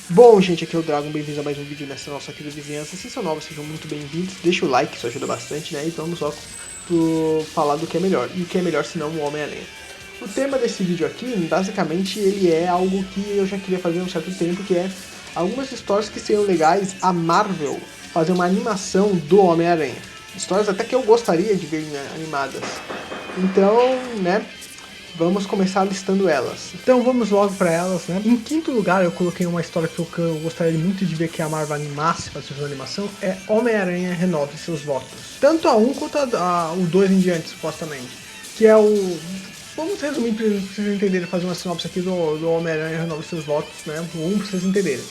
Bom, gente, aqui é o Dragon, bem-vindos a mais um vídeo nessa nossa querida vizinhança. Se são novos, sejam muito bem-vindos. Deixa o like, isso ajuda bastante, né? E vamos logo falar do que é melhor. E o que é melhor se não o Homem-Aranha. O tema desse vídeo aqui, basicamente, ele é algo que eu já queria fazer há um certo tempo, que é algumas histórias que seriam legais a Marvel fazer uma animação do Homem-Aranha. Histórias até que eu gostaria de ver, né, animadas. Então, né, vamos começar listando elas. Então vamos logo para elas, né? Em quinto lugar, eu coloquei uma história que eu gostaria muito de ver que a Marvel animasse para sua animação, é Homem-Aranha Renove Seus Votos. Tanto a 1 quanto o 2 em diante, supostamente. Que é o... Vamos resumir para vocês entenderem, fazer uma sinopse aqui do Homem-Aranha Renove Seus Votos, né? O 1 para vocês entenderem.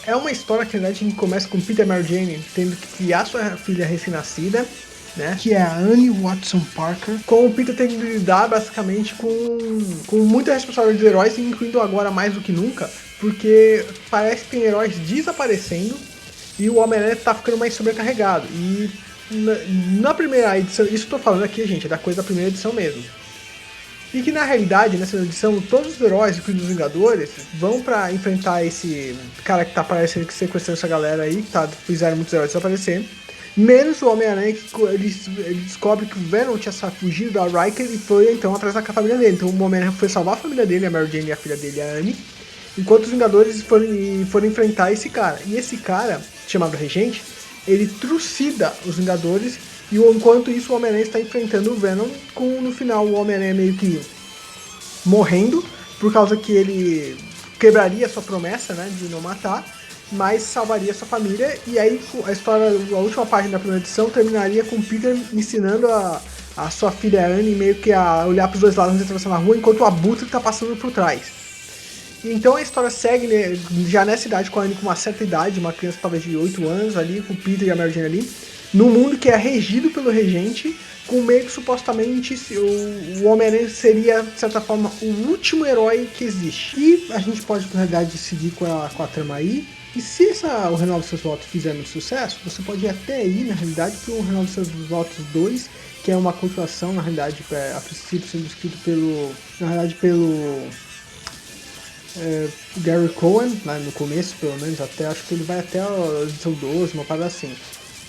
É uma história que, na verdade, começa com Peter e Mary Jane tendo que criar sua filha recém-nascida, né? Que é a Annie Watson Parker. Com o Peter tendo que lidar basicamente com muita responsabilidade dos heróis, incluindo agora mais do que nunca, porque parece que tem heróis desaparecendo e o Homem-Aranha tá ficando mais sobrecarregado. E na primeira edição, isso eu tô falando aqui, gente, é da coisa da primeira edição mesmo. E que na realidade, nessa edição, todos os heróis, incluindo os Vingadores, vão pra enfrentar esse cara que tá parecendo que sequestrando essa galera aí, que fizeram muitos heróis desaparecer. Menos o Homem-Aranha, que ele descobre que o Venom tinha fugido da Riker e foi então atrás da família dele. Então o Homem-Aranha foi salvar a família dele, a Mary Jane e a filha dele, a Annie, enquanto os Vingadores foram enfrentar esse cara. E esse cara, chamado Regente, ele trucida os Vingadores, e enquanto isso o Homem-Aranha está enfrentando o Venom, com no final o Homem-Aranha meio que morrendo, por causa que ele quebraria sua promessa, né, de não matar, mas salvaria sua família. E aí a história, a última página da primeira edição terminaria com o Peter ensinando a sua filha Annie meio que a olhar para os dois lados antes de atravessar na rua, enquanto o Abutre está passando por trás. Então a história segue, né, já nessa idade, com a Annie com uma certa idade, uma criança talvez de 8 anos ali, com o Peter e a Mary Jane ali, num mundo que é regido pelo Regente, com meio que supostamente o Homem-Aranha seria, de certa forma, o último herói que existe. E a gente pode, na realidade, seguir com a trama aí. E se o Renove Seus Votos fizer muito sucesso, você pode ir até aí, na realidade, para o Renove Seus Votos 2, que é uma continuação, na realidade, a princípio sendo escrito pelo Gary Cohen, né, no começo pelo menos, até acho que ele vai até a edição 12, uma parada assim.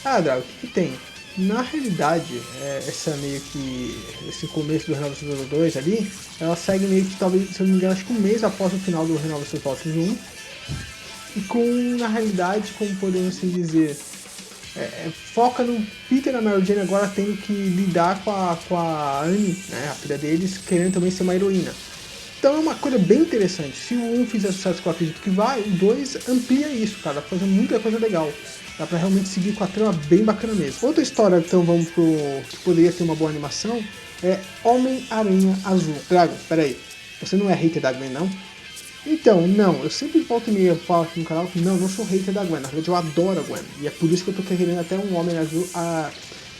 Ah, Drago, o que tem? Na realidade, esse começo do Renova Seus Votos 2 ali, ela segue meio que, talvez, se eu não me engano, acho que um mês após o final do Renova Seus Votos 1, e com, na realidade, como podemos assim dizer, foca no Peter e na Mary Jane agora tendo que lidar com a Annie, né, a filha deles, querendo também ser uma heroína. Então é uma coisa bem interessante. Se o 1 fizer sucesso, que eu acredito que vai, o 2 amplia isso, cara. Dá pra fazer muita coisa legal. Dá pra realmente seguir com a trama bem bacana mesmo. Outra história, então, vamos pro que poderia ter uma boa animação, é Homem-Aranha Azul. Dragon, peraí. Você não é hater da Gwen, não? Então, não. Eu sempre volto e meia falo aqui no canal que não sou hater da Gwen. Na verdade, eu adoro a Gwen. E é por isso que eu tô querendo até um Homem Azul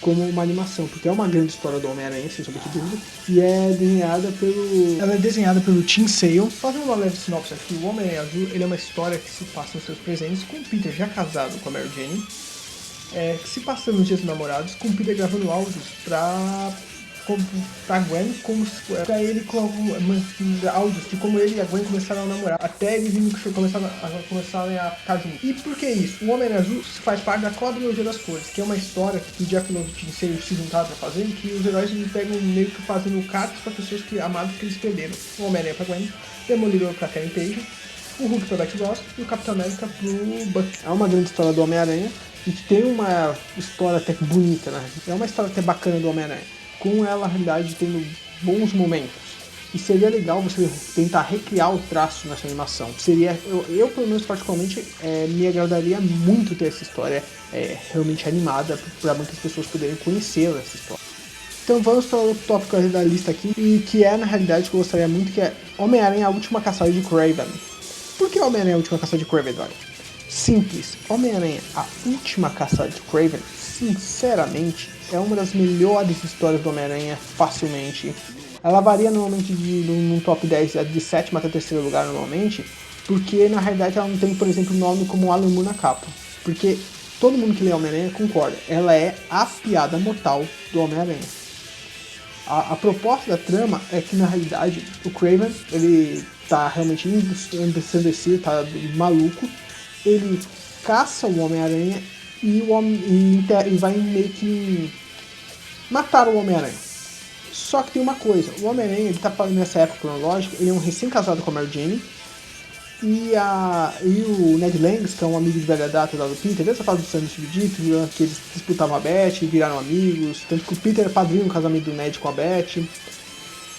como uma animação, porque é uma grande história do Homem-Aranha, sem sombra de dúvida, e ela é desenhada pelo Tim Sale. Fazendo uma leve sinopse aqui, o Homem-Aranha Azul, ele é uma história que se passa nos seus presentes, com o Peter já casado com a Mary Jane, que se passa nos dias dos namorados, com o Peter gravando áudios pra Gwen, pra ele áudios de como ele e a Gwen começaram a namorar, até eles começarem a ficar juntos. E por que isso? O Homem Azul faz parte da quadrilogia das cores, que é uma história que o Jeff Loeb se juntaram pra fazer, em que os heróis pegam meio que fazendo cartas pra pessoas amadas que eles perderam. O Homem-Aranha pra Gwen, Demolidor pra Karen Page, o Hulk pra Betty Ross e o Capitão América pro Buck. É uma grande história do Homem-Aranha, e que tem uma história até bonita, né? É uma história até bacana do Homem-Aranha, com ela, na realidade, tendo bons momentos. E seria legal você tentar recriar o traço nessa animação. Eu pelo menos, particularmente, me agradaria muito ter essa história realmente animada, para muitas pessoas poderem conhecer essa história. Então vamos para o tópico da lista aqui, e que é, na realidade, que eu gostaria muito, que é Homem-Aranha, a Última Caçada de Kraven. Por que Homem-Aranha, a Última Caçada de Kraven, olha? Simples. Homem-Aranha, a Última Caçada de Kraven, sinceramente, é uma das melhores histórias do Homem-Aranha, facilmente. Ela varia normalmente num top 10 de sétimo até terceiro lugar normalmente, porque na realidade ela não tem, por exemplo, nome como Alan Moore na capa. Porque todo mundo que lê Homem-Aranha concorda, ela é a piada mortal do Homem-Aranha. A proposta da trama é que, na realidade, o Kraven, ele tá realmente ensandecido, tá maluco. Ele caça o Homem-Aranha e vai meio que matar o Homem-Aranha. Só que tem uma coisa, o Homem-Aranha, ele tá nessa época cronológica, ele é um recém-casado com a Mary Jane, e o Ned Langs, que é um amigo de velha data lá do Peter, desde a fase do Sanduíche Dito, que eles disputavam a Beth e viraram amigos, tanto que o Peter é padrinho no casamento do Ned com a Beth.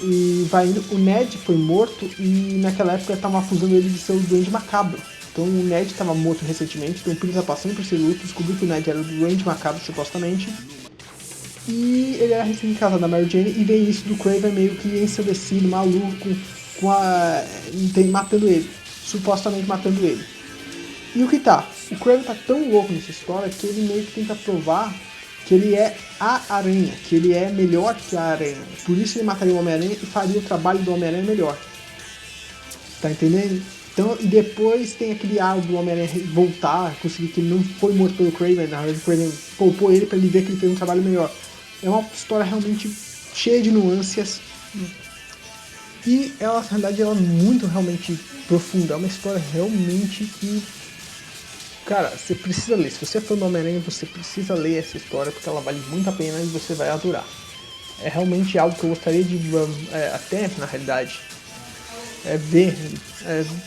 E vai indo, o Ned foi morto e naquela época estavam acusando ele de ser o Duende Macabro. Então o Ned estava morto recentemente, então o Peter está passando por esse luto, descobriu que o Ned era o Duende Macabro supostamente. E ele era recém-casado da Mary Jane e vem isso do Kraven meio que ensandecido, maluco, matando ele. Supostamente matando ele. E o que tá? O Kraven tá tão louco nessa história que ele meio que tenta provar que ele é a Aranha, que ele é melhor que a Aranha. Por isso ele mataria o Homem-Aranha e faria o trabalho do Homem-Aranha melhor. Tá entendendo? Então, e depois tem aquele ar do Homem-Aranha voltar, conseguir que ele não foi morto pelo Kraven, na verdade o Kraven poupou ele pra ele ver que ele fez um trabalho melhor. É uma história realmente cheia de nuances. E ela, na realidade, ela é muito realmente profunda. É uma história realmente que... Cara, você precisa ler. Se você for no Homem-Aranha, você precisa ler essa história, porque ela vale muito a pena e você vai adorar. É realmente algo que eu gostaria de, até, na realidade,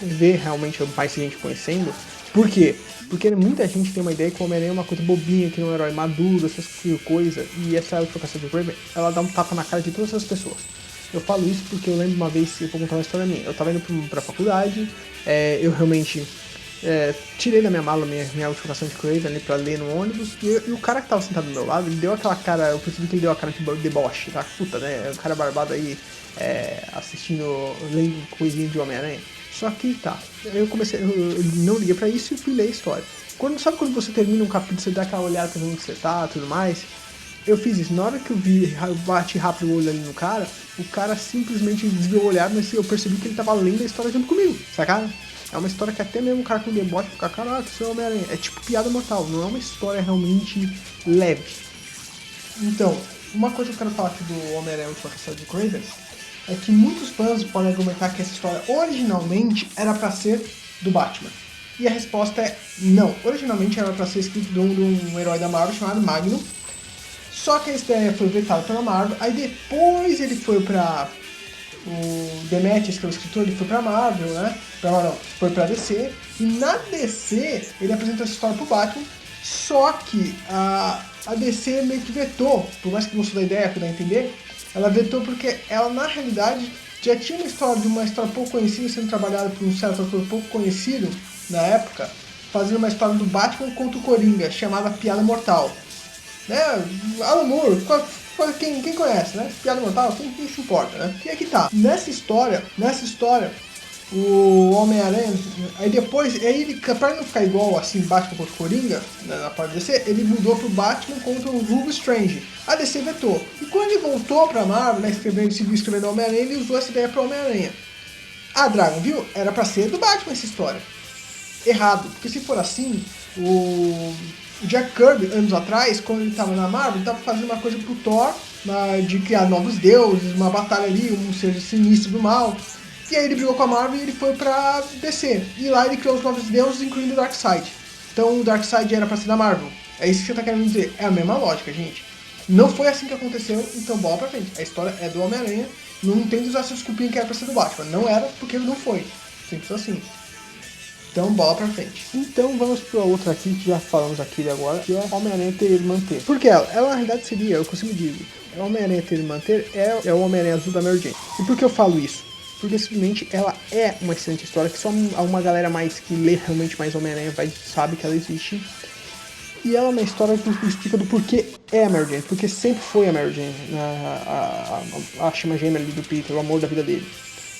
ver realmente mais gente conhecendo. Por quê? Porque muita gente tem uma ideia que o Homem-Aranha é uma coisa bobinha, que não é um herói maduro, essas coisas. E essa Advocacia do Kraven, ela dá um tapa na cara de todas essas pessoas. Eu falo isso porque eu lembro uma vez, eu vou contar uma história minha. Eu tava indo pra faculdade, eu realmente tirei da minha mala minha Advocacia de Kraven ali pra ler no ônibus. E o cara que tava sentado do meu lado, ele deu aquela cara, eu percebi que ele deu a cara de deboche, tá? Puta, né? O cara barbado aí, assistindo, lendo coisinha de Homem-Aranha. Só que tá, eu não liguei pra isso e fui ler a história. Sabe quando você termina um capítulo, você dá aquela olhada pra ver onde você tá, tudo mais? Eu fiz isso, na hora que eu bati rápido o olho ali no cara, o cara simplesmente desviou o olhar, mas eu percebi que ele tava lendo a história junto comigo, sacaram? É uma história que até mesmo um cara com deboche fica, caraca, seu Homem-Aranha, é tipo piada mortal, não é uma história realmente leve. Então, uma coisa que eu quero falar aqui do Homem-Aranha Última Caçada de Kraven é que muitos fãs podem argumentar que essa história originalmente era pra ser do Batman. E a resposta é não. Originalmente era pra ser escrito de um herói da Marvel chamado Magnum. Só que a ideia foi vetada pela Marvel. Aí depois ele foi pra... O Demetrius, que é o escritor, ele foi pra Marvel, né? Foi pra DC. E na DC ele apresentou essa história pro Batman. Só que a DC meio que vetou, por mais que gostou da ideia, que dá a entender, ela vetou porque ela, na realidade, já tinha uma história pouco conhecida, sendo trabalhada por um certo autor pouco conhecido, na época, fazendo uma história do Batman contra o Coringa, chamada Piada Mortal. Né? Alan Moore, quem conhece, né? Piada Mortal, quem se importa, né? E aqui tá, nessa história, o Homem-Aranha, aí depois, ele, pra não ficar igual assim, Batman contra o Coringa, na parte da DC, ele mudou pro Batman contra o Hugo Strange. A DC vetou. E quando ele voltou pra Marvel, né, seguiu escrevendo Homem-Aranha, ele usou essa ideia pro Homem-Aranha. A Dragon, viu? Era pra ser do Batman essa história. Errado, porque se for assim, o Jack Kirby, anos atrás, quando ele tava na Marvel, ele tava fazendo uma coisa pro Thor, de criar novos deuses, uma batalha ali, um ser sinistro do mal. E aí ele brigou com a Marvel e ele foi pra DC. E lá ele criou os novos deuses, incluindo o Darkseid. Então o Darkseid era pra ser da Marvel. É isso que você tá querendo dizer. É a mesma lógica, gente. Não foi assim que aconteceu, então bola pra frente. A história é do Homem-Aranha. Não tem de usar essa desculpinha que era pra ser do Batman. Não era porque não foi. Simples assim. Então bola pra frente. Então vamos pra outra aqui, que já falamos aqui agora, que é Homem-Aranha ter e manter. Porque ela na realidade seria, eu costumo dizer, Homem-Aranha ter e manter é o Homem-Aranha azul da Mary Jane. E por que eu falo isso? Porque simplesmente ela é uma excelente história que só uma galera mais que lê realmente mais Homem-Aranha sabe que ela existe. E ela é uma história que explica do porquê é a Mary Jane, porque sempre foi a Mary Jane, a chama gêmea ali do Peter, o amor da vida dele.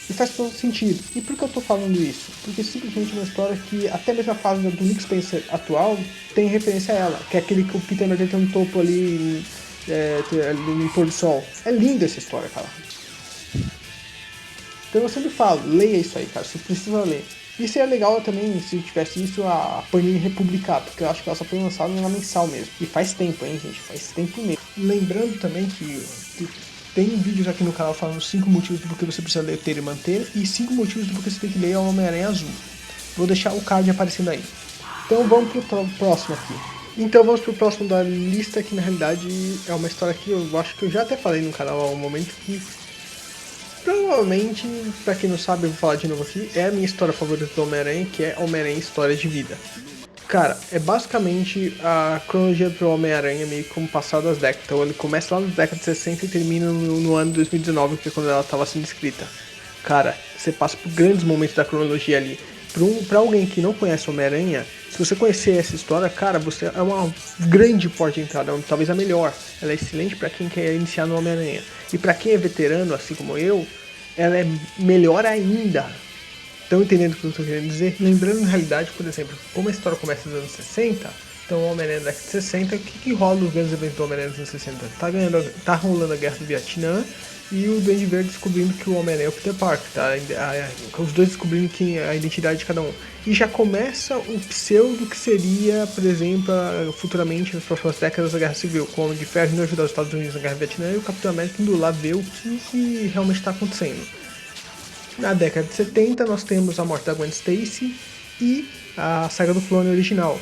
E faz todo sentido. E por que eu tô falando isso? Porque simplesmente é uma história que até mesmo a fase do Nick Spencer atual tem referência a ela, que é aquele que o Peter Mary Jane tem um topo ali no pôr do sol. É linda essa história, cara. Então eu sempre falo, leia isso aí, cara, você precisa ler. E seria legal também, se tivesse isso, a Panini republicar, porque eu acho que ela só foi lançada na mensal mesmo. E faz tempo, hein, gente, faz tempo mesmo. Lembrando também que Tem vídeos aqui no canal falando 5 motivos do porquê você precisa ler Ter e Manter e 5 motivos do porquê você tem que ler o Homem-Aranha Azul. Vou deixar o card aparecendo aí. Então vamos pro próximo aqui. Então vamos pro próximo da lista, que na realidade é uma história que eu acho que eu já até falei no canal há um momento, que provavelmente, pra quem não sabe, eu vou falar de novo aqui, é a minha história favorita do Homem-Aranha, que é Homem-Aranha História de Vida. Cara, é basicamente a cronologia do Homem-Aranha meio como passado das décadas. Então ele começa lá na década de 60 e termina no ano de 2019, que é quando ela estava sendo escrita. Cara, você passa por grandes momentos da cronologia ali. Pra alguém que não conhece Homem-Aranha, se você conhecer essa história, cara, você é uma grande porta de entrada, talvez a melhor. Ela é excelente para quem quer iniciar no Homem-Aranha. E para quem é veterano, assim como eu, ela é melhor ainda. Estão entendendo o que eu estou querendo dizer? Lembrando, na realidade, por exemplo, como a história começa nos anos 60, então o Homem-Aranha da década de 60, o que rola nos grandes eventos do Homem-Aranha dos anos 60? Tá rolando a Guerra do Vietnã e o Duende Verde descobrindo que o Homem-Aranha é o Peter Parker, tá? Os dois descobrindo a identidade de cada um. E já começa o pseudo que seria, por exemplo, futuramente, nas próximas décadas, a Guerra Civil, com o Homem de Ferro indo ajudar os Estados Unidos na Guerra do Vietnã e o Capitão América indo lá ver o que realmente está acontecendo. Na década de 70, nós temos a morte da Gwen Stacy e a saga do clone original.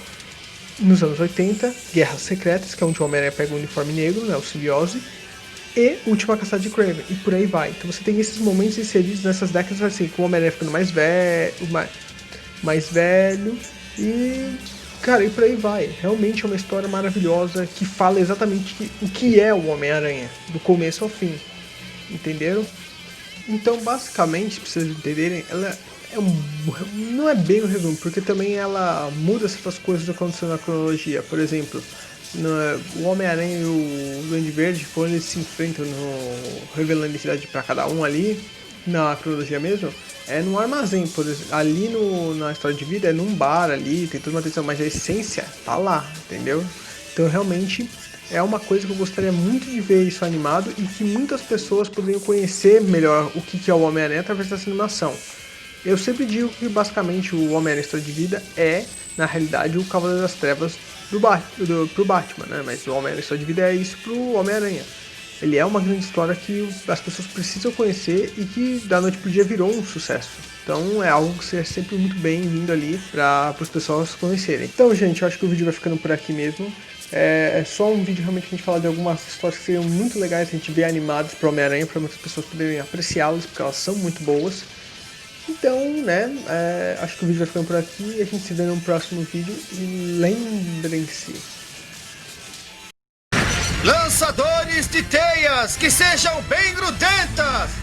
Nos anos 80, Guerras Secretas, que é onde o Homem-Aranha pega o uniforme negro, né, o simbiose, e Última Caçada de Kraven, e por aí vai. Então você tem esses momentos inseridos nessas décadas, assim, com o Homem-Aranha ficando mais velho, e, cara, e por aí vai. Realmente é uma história maravilhosa que fala exatamente o que é o Homem-Aranha, do começo ao fim. Entenderam? Então, basicamente, pra vocês entenderem, ela não é bem o resumo, porque também ela muda certas coisas acontecendo na cronologia. Por exemplo, o Homem-Aranha e o Duende Verde, quando eles se enfrentam, revelando a identidade pra cada um ali, na cronologia mesmo, é num armazém, por exemplo. Ali na história de vida é num bar ali, tem toda uma atenção, mas a essência tá lá, entendeu? Então, realmente, é uma coisa que eu gostaria muito de ver isso animado e que muitas pessoas poderiam conhecer melhor o que é o Homem-Aranha através dessa animação. Eu sempre digo que basicamente o Homem-Aranha História de Vida é, na realidade, o Cavaleiro das Trevas pro Batman, né? Mas o Homem-Aranha História de Vida é isso pro Homem-Aranha. Ele é uma grande história que as pessoas precisam conhecer e que da noite pro dia virou um sucesso. Então é algo que é sempre muito bem-vindo ali para as pessoas conhecerem. Então, gente, eu acho que o vídeo vai ficando por aqui mesmo. É só um vídeo realmente que a gente fala de algumas histórias que seriam muito legais a gente ver animadas para Homem-Aranha, para muitas pessoas poderem apreciá-las, porque elas são muito boas. Então, né, acho que o vídeo vai ficando por aqui e a gente se vê no próximo vídeo. E lembrem-se... Lançadores de teias, que sejam bem grudentas!